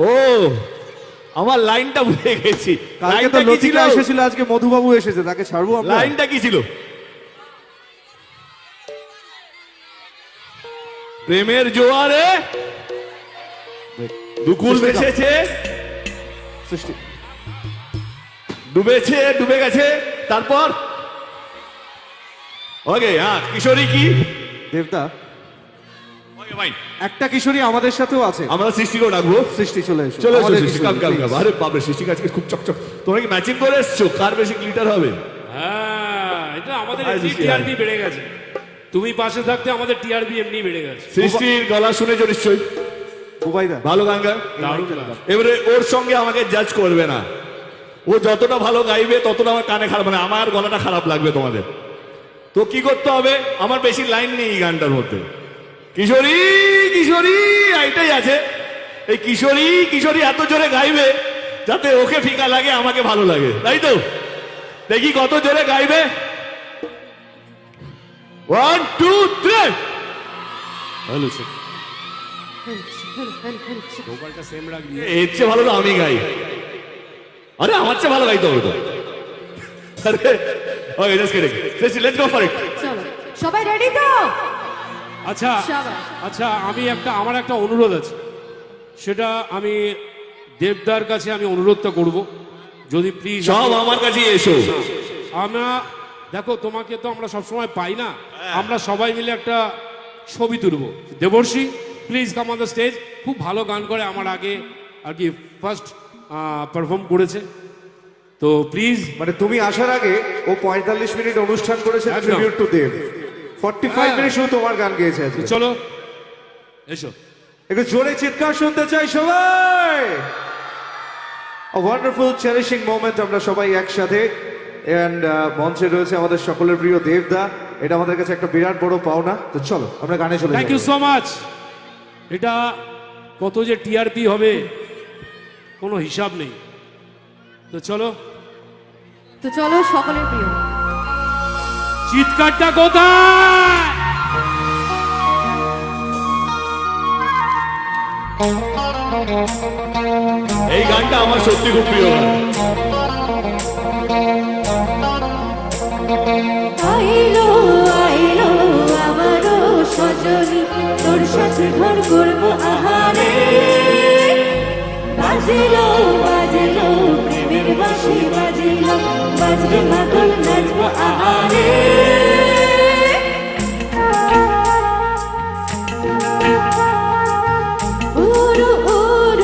ও আমার লাইনটা ভুলে গেছি। কালকে তো লতিকা এসেছিল, আজকে মধুবাবু এসেছে, তাকে ছাড়বো আমরা? লাইনটা কি ছিল? প্রেমের জোয়ারে দুকুল ভেসেছে, সৃষ্টি ডুবেছে, ডুবে গেছে, তারপর ওকে। হ্যাঁ, কিশোরী কি দেবদা, ওকে ভাই, একটা কিশোরী আমাদের সাথেও আছে, আমরা সৃষ্টিকেও ডাকবো। সৃষ্টি চলে এসো, চলে এসো আমাদের সৃষ্টি, কাম কাম কাম। আরে বাপরে, সৃষ্টিকে আজকে খুব চকচক। তোমরা কি ম্যাচিং করে এসছো? কার বেশি গ্লিটার হবে? হ্যাঁ, এটা আমাদের আরে এমনি সৃষ্টি, টিআরপি বেড়ে গেছে। তুমি পাশে থাকতে আমাদের টিআরপি এমনি বেড়ে গেছে। সৃষ্টির গলা শুনেছো নিশ্চয়ই, বুবাইদা ভালো গান গায়। দারুণ গান। এবারে ওর সঙ্গে আমাকে জাজ করবে না। ও যতটা ভালো গাইবে ততটা আমার কানে খারাপ, মানে আমার গলাটা খারাপ লাগবে তোমাদের। তো কি করতে হবে? আমার বেশি লাইন নেই এই গানটার মধ্যে। কিশোরী কিশোরী এইটাই আছে। এই কিশোরী কিশোরী এত জোরে গাইবে যাতে ওকে ফিকা লাগে, আমাকে ভালো লাগে, তাই তো? দেখি কত জোরে গাইবে। 1 2 3। ভালো ছিল। ভোকালটা সেম রাখবি। এর চেয়ে ভালো তো আমি গাই। আরে আমার চেয়ে ভালো গাইতে হবে তো। আরে okay, just kidding. Let's go for it. চলো সবাই রেডি তো? আচ্ছা শাবাশ। আচ্ছা, আমার একটা অনুরোধ আছে। সেটা আমি দেবদার কাছে আমি অনুরোধটা করব, যদি প্লিজ সব আমার কাছে এসো। আমরা দেখো, তোমাকে তো আমরা সবসময় পাই না, আমরা সবাই মিলে একটা ছবি তুলবো। Debarshi, please come on the stage. খুব ভালো গান করে, আমার আগে আর কি ফার্স্ট পারফর্ম করেছে, তো প্লিজ। মানে তুমি আসার আগে ও 45 মিনিট অনুষ্ঠান করেছে একদম। ট্রিবিউট টু দেব। 45 হ্যাঁ। মিনিট শুধু তোমার গান গেয়েছে আজকে। চলো এসো। একটু জোরে চিৎকার শুনতে চাই সবাই। A wonderful cherishing moment আমরা সবাই একসাথে। এন্ড মঞ্চে রয়েছে আমাদের সকলের প্রিয় দেবদা। এটা আমাদের কাছে একটা বিরাট বড় পাওনা। তো চলো আমরা গানে চলে যাই। Thank you so much. এটা কত যে টিআরপি হবে কোনো হিসাব নেই। তো চলো, তো চলো সকলের প্রিয় চিৎকারটা কোথায়? এই গানটা আমার সত্যি খুব প্রিয় গান। আইলো আইলো আমারও সজনী, তোর সাথে ঘর করবো আহারে। বাজিলো বাজিলো প্রেমের বাঁশি বাজিলো, বাজবে মা